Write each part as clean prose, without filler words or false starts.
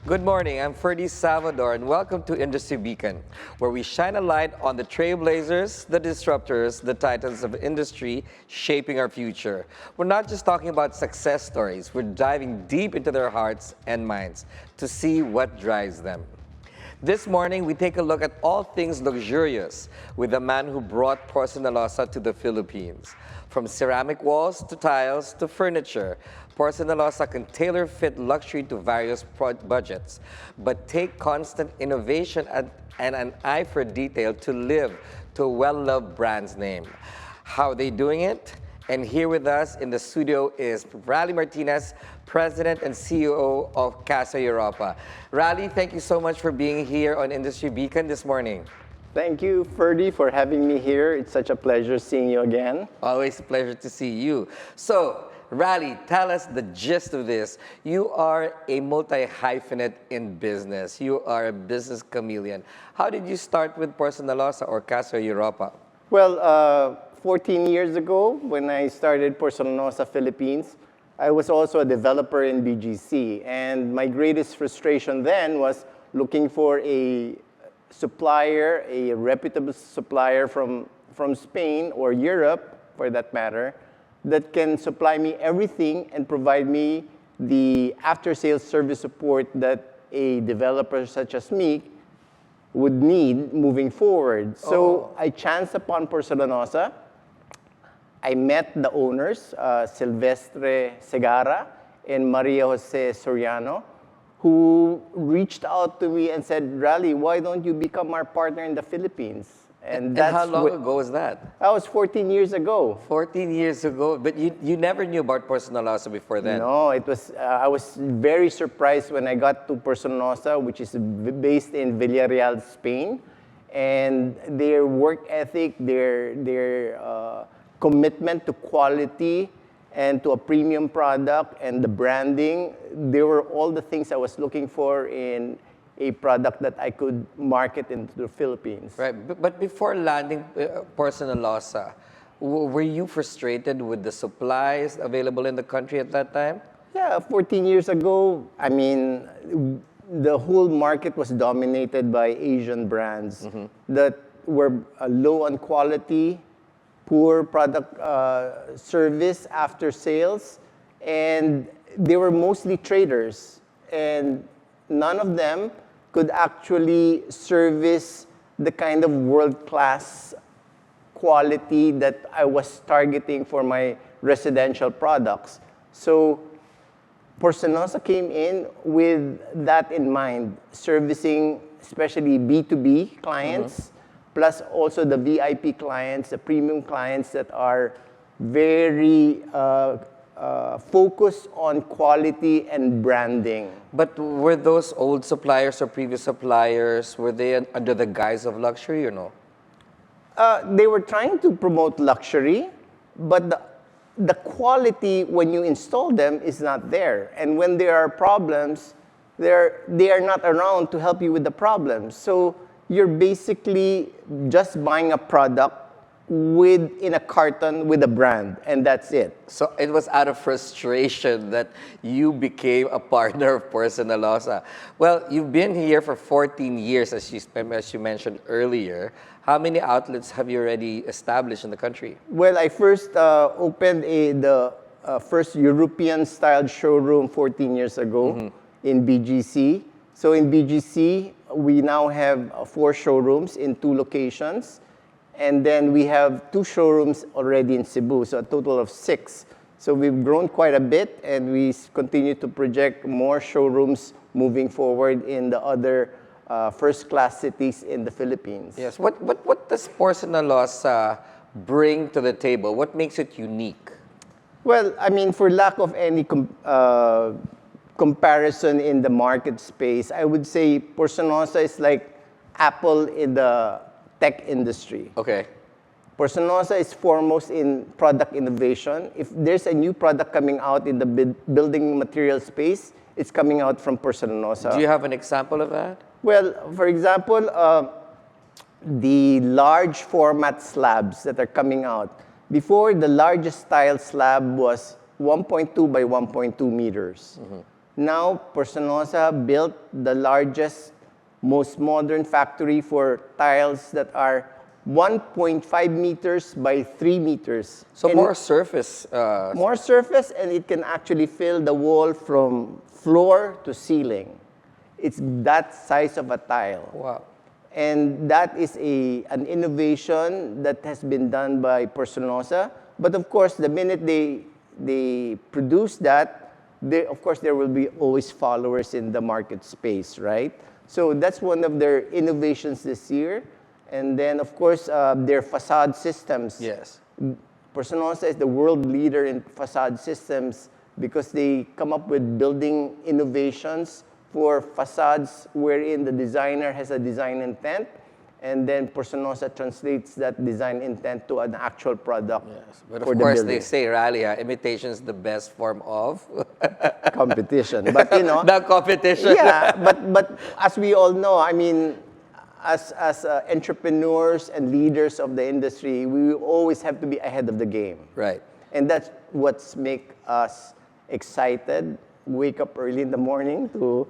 Good morning, I'm Ferdy Salvador and welcome to Industry Beacon, where we shine a light on the trailblazers, the disruptors, the titans of industry shaping our future. We're not just talking about success stories, we're diving deep into their hearts and minds to see what drives them. This morning, we take a look at all things luxurious with the man who brought Porcelanosa to the Philippines. From ceramic walls to tiles to furniture, Porcelanosa can tailor-fit luxury to various budgets, but take constant innovation and an eye for detail to live to a well-loved brand's name. How are they doing it? And here with us in the studio is Rally Martinez, President and CEO of Casa Europa. Rally, thank you so much for being here on Industry Beacon this morning. Thank you, Ferdy, for having me here. It's such a pleasure seeing you again. Always a pleasure to see you. So, Rally, tell us the gist of this. You are a multi-hyphenate in business. You are a business chameleon. How did you start with Porcelanosa or Casa Europa? Well, 14 years ago, when I started Porcelanosa Philippines, I was also a developer in BGC. And my greatest frustration then was looking for a supplier, a reputable supplier from Spain or Europe, for that matter, that can supply me everything and provide me the after-sales service support that a developer such as me would need moving forward. So I chanced upon Porcelanosa. I met the owners, Silvestre Segara and Maria Jose Soriano, who reached out to me and said, Rally, why don't you become our partner in the Philippines? And how long ago was that? That was 14 years ago. 14 years ago, but you never knew about Porcelanosa before then? No, it was. I was very surprised when I got to Porcelanosa, which is based in Villarreal, Spain. And their work ethic, their commitment to quality and to a premium product and the branding, they were all the things I was looking for in a product that I could market into the Philippines. Right, but before landing Porcelanosa, were you frustrated with the supplies available in the country at that time? Yeah, 14 years ago, I mean, the whole market was dominated by Asian brands that were low on quality, poor product service after sales, and they were mostly traders. And none of them could actually service the kind of world-class quality that I was targeting for my residential products. So Porcelanosa came in with that in mind, servicing especially B2B clients, plus also the VIP clients, the premium clients that are very focused on quality and branding. But were those old suppliers or previous suppliers, were they under the guise of luxury or no? They were trying to promote luxury, but the quality when you install them is not there. And when there are problems, they are not around to help you with the problems. So you're basically just buying a product in a carton with a brand, and that's it. So it was out of frustration that you became a partner of Porcelanosa. Well, you've been here for 14 years, as you mentioned earlier. How many outlets have you already established in the country? Well, I first opened the first European-styled showroom 14 years ago in BGC. So in BGC, we now have 4 showrooms in 2 locations. And then we have 2 showrooms already in Cebu, so a total of 6. So we've grown quite a bit, and we continue to project more showrooms moving forward in the other first-class cities in the Philippines. Yes. What does Porcelanosa bring to the table? What makes it unique? Well, I mean, for lack of any comparison in the market space, I would say Porcelanosa is like Apple in the tech industry. Okay. Porcelanosa is foremost in product innovation. If there's a new product coming out in the building material space, it's coming out from Porcelanosa. Do you have an example of that? Well, for example, the large format slabs that are coming out. Before, the largest tile slab was 1.2 by 1.2 meters. Now, Porcelanosa built the largest, most modern factory for tiles that are 1.5 meters by 3 meters. So And more surface. more surface, and it can actually fill the wall from floor to ceiling. It's that size of a tile. Wow. And that is an innovation that has been done by Porcelanosa. But of course, the minute they produce that, of course, there will be always followers in the market space, right? So that's one of their innovations this year. And then, of course, their facade systems. Yes. Porcelanosa is the world leader in facade systems because they come up with building innovations for facades wherein the designer has a design intent, and then Porcelanosa translates that design intent to an actual product. Yes. But for of the course, building. they say, Rally, imitation is the best form of Competition. But you know, the competition. yeah, but as we all know, I mean, as entrepreneurs and leaders of the industry, we always have to be ahead of the game. Right. And that's what's make us excited, wake up early in the morning to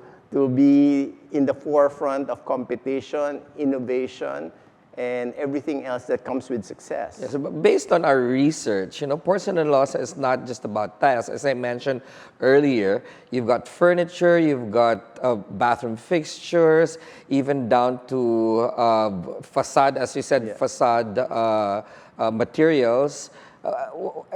be in the forefront of competition, innovation, and everything else that comes with success. Yes, but based on our research, Porcelanosa is not just about tiles. As I mentioned earlier, you've got furniture, you've got bathroom fixtures, even down to facade, as you said, facade materials.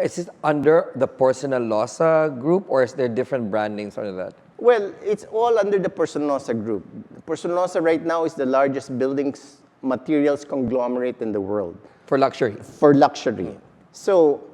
Is it under the Porcelanosa group, or is there different brandings under that? Well, it's all under the Porcelanosa group. Porcelanosa right now is the largest buildings materials conglomerate in the world. For luxury. For luxury. So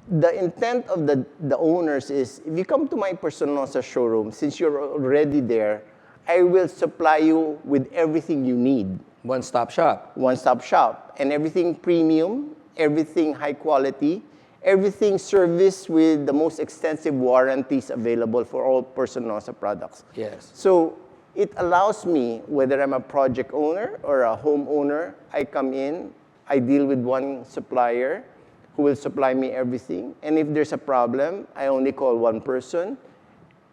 the intent of the owners is, if you come to my Porcelanosa showroom, since you're already there, I will supply you with everything you need. One-stop shop. One-stop shop. And everything premium, everything high quality, everything serviced with the most extensive warranties available for all Porcelanosa products. Yes. So it allows me, whether I'm a project owner or a homeowner, I come in, I deal with one supplier who will supply me everything. And if there's a problem, I only call one person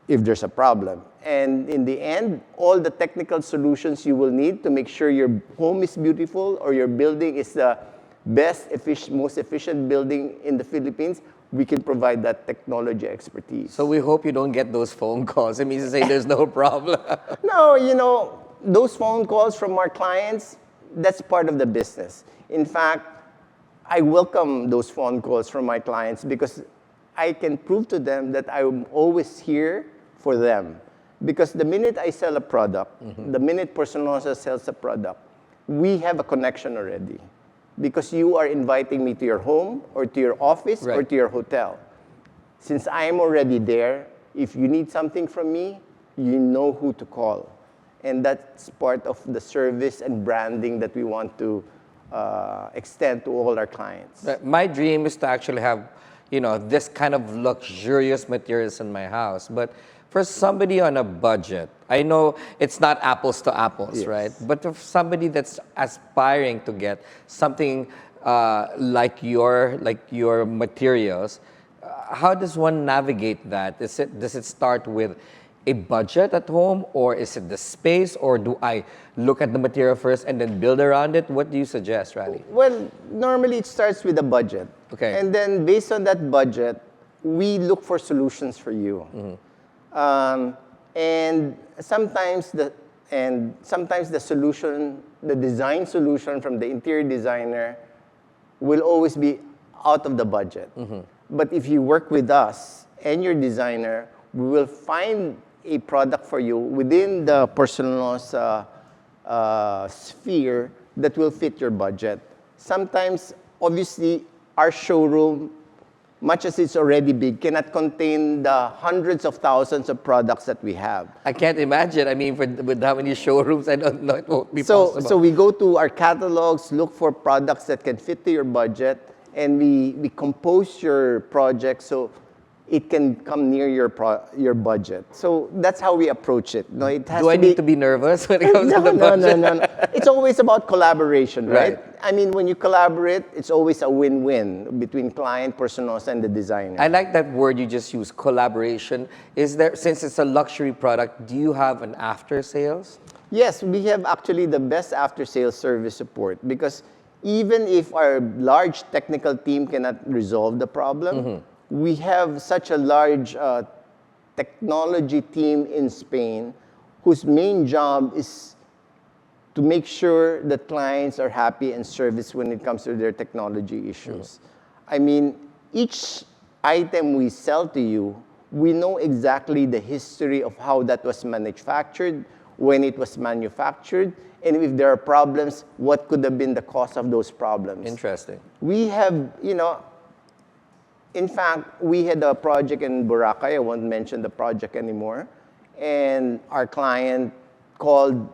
if there's a problem. And in the end, all the technical solutions you will need to make sure your home is beautiful or your building is the best, most efficient building in the Philippines, we can provide that technology expertise. So we hope you don't get those phone calls. It means to say there's no problem. No, those phone calls from our clients, that's part of the business. In fact, I welcome those phone calls from my clients because I can prove to them that I'm always here for them. Because the minute I sell a product, the minute Porcelanosa sells a product, we have a connection already. Because you are inviting me to your home or to your office or to your hotel. Since I am already there, if you need something from me, you know who to call. And that's part of the service and branding that we want to extend to all our clients. My dream is to actually have, this kind of luxurious materials in my house. But for somebody on a budget, I know it's not apples to apples, right? But for somebody that's aspiring to get something like your materials, how does one navigate that? Does it start with a budget at home, or is it the space, or do I look at the material first and then build around it? What do you suggest, Rally? Well, normally it starts with a budget. Okay. And then based on that budget, we look for solutions for you. And sometimes the solution, the design solution from the interior designer will always be out of the budget. But if you work with us and your designer, we will find a product for you within the Porcelanosa sphere that will fit your budget. Sometimes, obviously, our showroom, much as it's already big, cannot contain the hundreds of thousands of products that we have. I can't imagine. I mean, with how many showrooms, I don't know, it won't be possible. So we go to our catalogs, look for products that can fit to your budget, and we compose your project so it can come near your budget. So that's how we approach it. No, it has Do I to be, need to be nervous when it comes to the no, budget? no. It's always about collaboration, right? Right. I mean, when you collaborate, it's always a win-win between client, Porcelanosa, and the designer. I like that word you just used, collaboration. Is there, since it's a luxury product, do you have an after sales? Yes, we have actually the best after-sales service support because even if our large technical team cannot resolve the problem, we have such a large technology team in Spain whose main job is to make sure that clients are happy and serviced when it comes to their technology issues. I mean, each item we sell to you, we know exactly the history of how that was manufactured, when it was manufactured, and if there are problems, what could have been the cause of those problems. Interesting. We have, in fact, we had a project in Boracay. I won't mention the project anymore. And our client called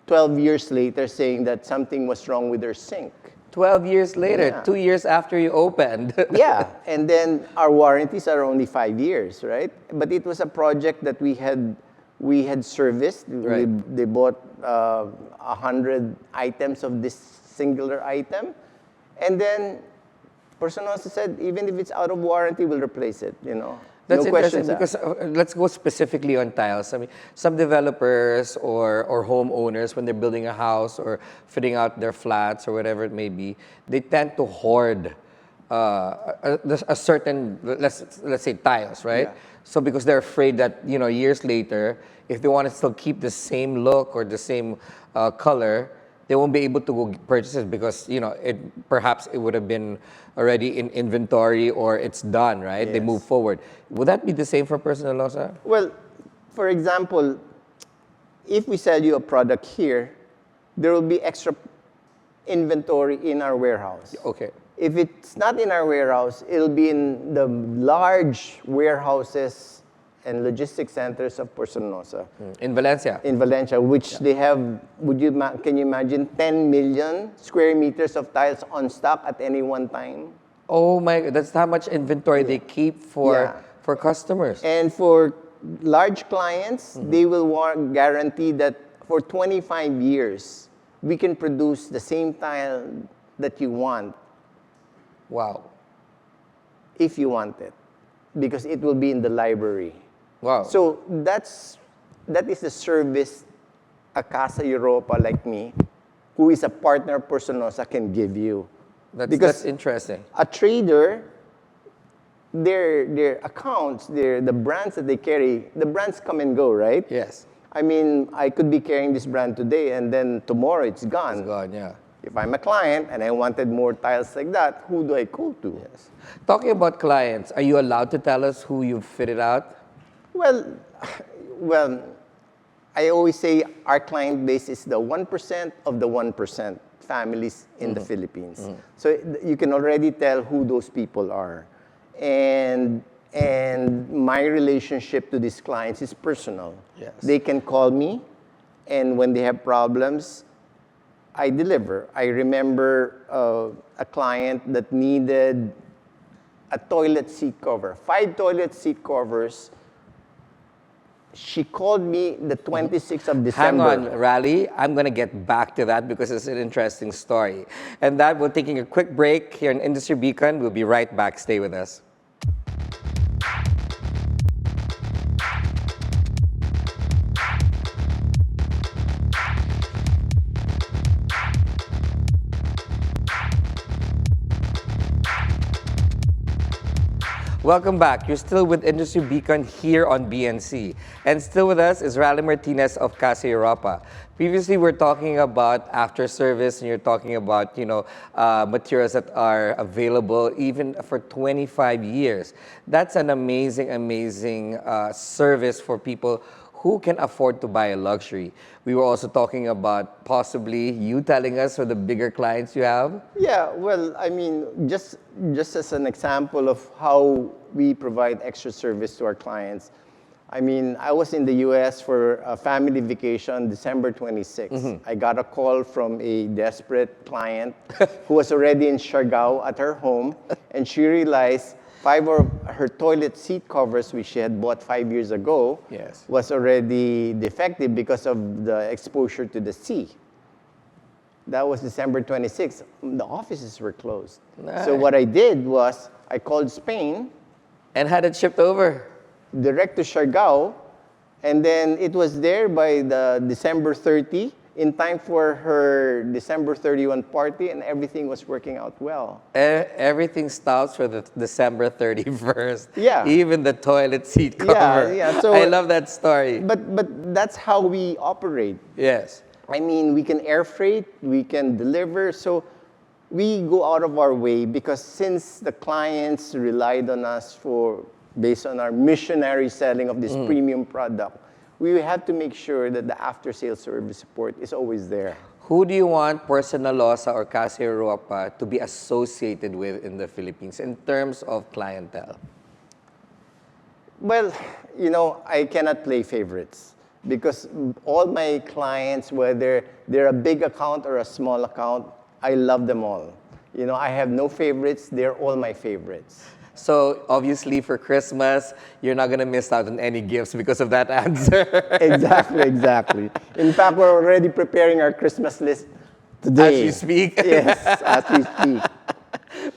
12 years later saying that something was wrong with their sink. 12 years later, Yeah. 2 years after you opened. Yeah, and then our warranties are only 5 years, right? But it was a project that we had serviced. Right. They bought 100 items of this singular item. And then Porcelanosa said, even if it's out of warranty, we'll replace it, That's no interesting questions asked. because let's go specifically on tiles. I mean, some developers or homeowners, when they're building a house or fitting out their flats or whatever it may be, they tend to hoard a certain, let's say tiles, right? Yeah. So because they're afraid that, years later, if they want to still keep the same look or the same color, they won't be able to go purchase it because, perhaps it would have been already in inventory or it's done, right? They Yes. move forward. Would that be the same for Porcelanosa? Well, for example, if we sell you a product here, there will be extra inventory in our warehouse. Okay. If it's not in our warehouse, it'll be in the large warehouses and logistics centers of Porcelanosa In Valencia? in Valencia, which they have, can you imagine, 10 million square meters of tiles on stock at any one time? Oh my, that's how much inventory they keep Yeah. for customers. And for large clients, they will guarantee that for 25 years, we can produce the same tile that you want Wow. if you want it, because it will be in the library. Wow. So that is the service a Casa Europa like me, who is a partner of Porcelanosa, can give you. That's interesting. A trader, their accounts, the brands that they carry, the brands come and go, right? Yes. I mean, I could be carrying this brand today and then tomorrow it's gone. It's gone, yeah. If I'm a client and I wanted more tiles like that, who do I go to? Yes. Talking about clients, are you allowed to tell us who you've fitted out? Well, I always say our client base is the 1% of the 1% families in the Philippines. So you can already tell who those people are. And my relationship to these clients is personal. Yes. They can call me, and when they have problems, I deliver. I remember a client that needed a toilet seat cover, 5 toilet seat covers. She called me the 26th of Hang December. on, Rally. I'm going to get back to that because it's an interesting story. And that, we're taking a quick break here in Industry Beacon. We'll be right back. Stay with us. Welcome back. You're still with Industry Beacon here on BNC. And still with us is Rally Martinez of Casa Europa. Previously, we're talking about after service, and you're talking about, materials that are available even for 25 years. That's an amazing, amazing service for people who can afford to buy a luxury. We were also talking about possibly you telling us for the bigger clients you have. Yeah, well, I mean, just as an example of how we provide extra service to our clients. I mean, I was in the US for a family vacation December 26th. I got a call from a desperate client who was already in Siargao at her home, and she realized 5 of her toilet seat covers, which she had bought 5 years ago, Yes. was already defective because of the exposure to the sea. That was December 26th. The offices were closed. So Nice. what I did was I called Spain, And had it shipped over. direct to Siargao, and then it was there by the December 30, in time for her December 31 party, and everything was working out well. Everything stops for the December 31st. Yeah. Even the toilet seat Yeah, cover. yeah, so- I love that story. But that's how we operate. Yes. I mean, we can air freight, we can deliver, so we go out of our way because since the clients relied on us based on our missionary selling of this premium product, we have to make sure that the after-sales service support is always there. Who do you want Porcelanosa or Casa Europa to be associated with in the Philippines in terms of clientele? Well, I cannot play favorites because all my clients, whether they're a big account or a small account, I love them all. I have no favorites. They're all my favorites. So obviously for Christmas, you're not gonna miss out on any gifts because of that answer. Exactly. In fact, we're already preparing our Christmas list today. As you speak. Yes, as we speak.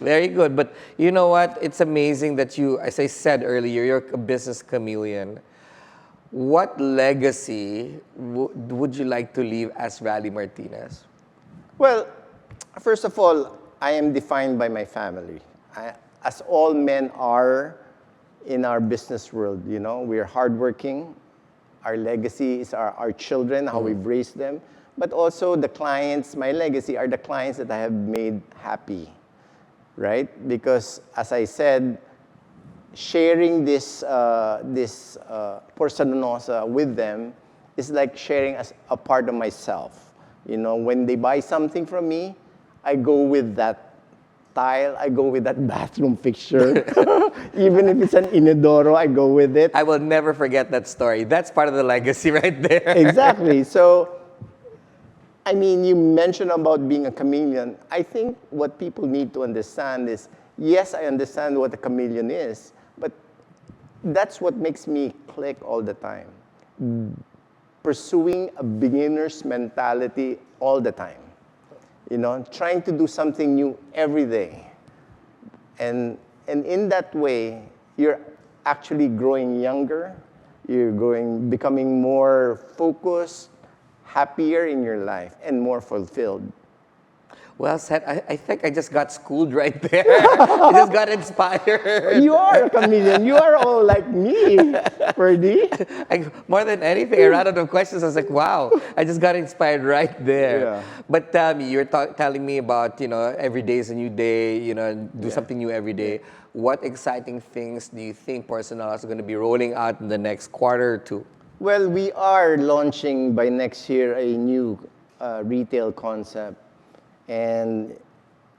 Very good. But you know what? It's amazing that you, as I said earlier, you're a business chameleon. What legacy would you like to leave as Rally Martinez? Well, first of all, I am defined by my family. As all men are in our business world, we are hardworking. Our legacy is our children, how we've raised them. But also the clients, my legacy are the clients that I have made happy, right? Because as I said, sharing this Porcelanosa with them is like sharing a part of myself. When they buy something from me, I go with that tile, I go with that bathroom fixture. Even if it's an inodoro, I go with it. I will never forget that story. That's part of the legacy right there. Exactly. So, I mean, you mentioned about being a chameleon. I think what people need to understand is, yes, I understand what a chameleon is, but that's what makes me click all the time. Pursuing a beginner's mentality all the time. Trying to do something new every day. And in that way, you're actually growing younger, becoming more focused, happier in your life, and more fulfilled. Well said. I think I just got schooled right there. I just got inspired. You are a chameleon. You are all like me, Ferdy. More than anything, I ran out of questions. I was like, wow, I just got inspired right there. Yeah. But tell me, you're telling me about, every day is a new day, do something new every day. What exciting things do you think Porcelanosa is going to be rolling out in the next quarter or two? Well, we are launching by next year a new retail concept. And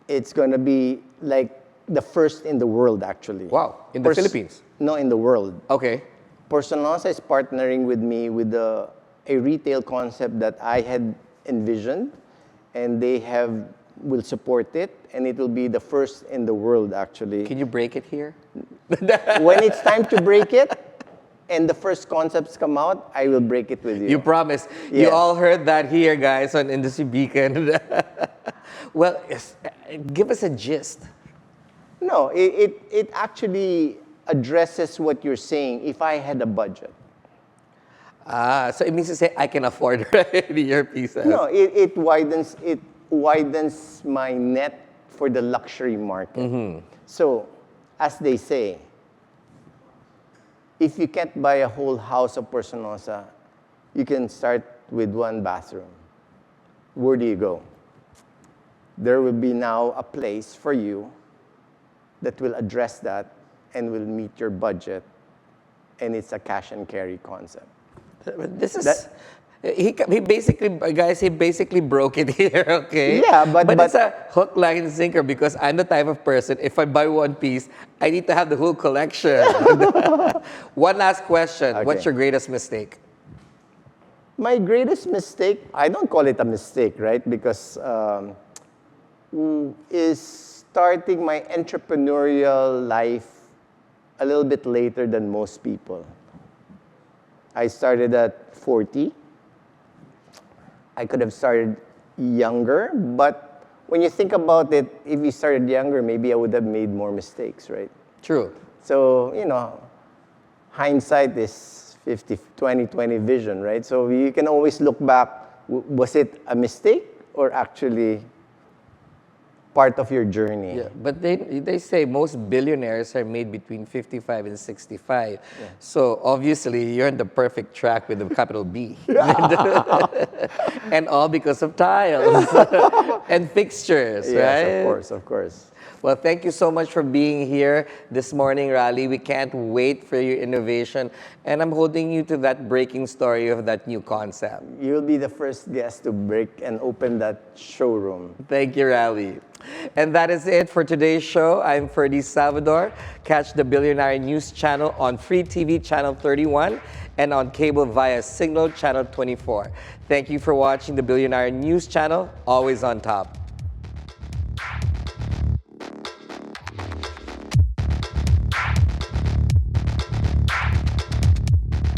it's going to be like the first in the world, actually. Wow, in the Philippines? No, in the world. Okay. Porcelanosa is partnering with me with a retail concept that I had envisioned, and they will support it, and it will be the first in the world, actually. Can you break it here? When it's time to break it, and the first concepts come out, I will break it with you. You promise. Yes. You all heard that here, guys, on Industry Beacon. Well, give us a gist. No, it actually addresses what you're saying. If I had a budget. So it means to say I can afford your pieces. No, it widens my net for the luxury market. So, as they say, if you can't buy a whole house of Porcelanosa, you can start with one bathroom. Where do you go? There will be now a place for you that will address that and will meet your budget, and it's a cash and carry concept. This is he basically broke it here, okay? Yeah, but it's a hook, line, and sinker because I'm the type of person, if I buy one piece, I need to have the whole collection. One last question. Okay. What's your greatest mistake? My greatest mistake, I don't call it a mistake, right? Because is starting my entrepreneurial life a little bit later than most people. I started at 40. I could have started younger, but when you think about it, if you started younger, maybe I would have made more mistakes, right? True. So, hindsight is 20/20 vision, right? So you can always look back, was it a mistake or actually part of your journey? Yeah, but they say most billionaires are made between 55 and 65. Yeah. So obviously you're on the perfect track with a capital B. And all because of tiles and fixtures, Yes, right? of course. Well, thank you so much for being here this morning, Rally. We can't wait for your innovation. And I'm holding you to that breaking story of that new concept. You'll be the first guest to break and open that showroom. Thank you, Rally. And that is it for today's show. I'm Ferdy Salvador. Catch the Billionaire News channel on Free TV Channel 31 and on cable via Signal Channel 24. Thank you for watching the Billionaire News channel, always on top.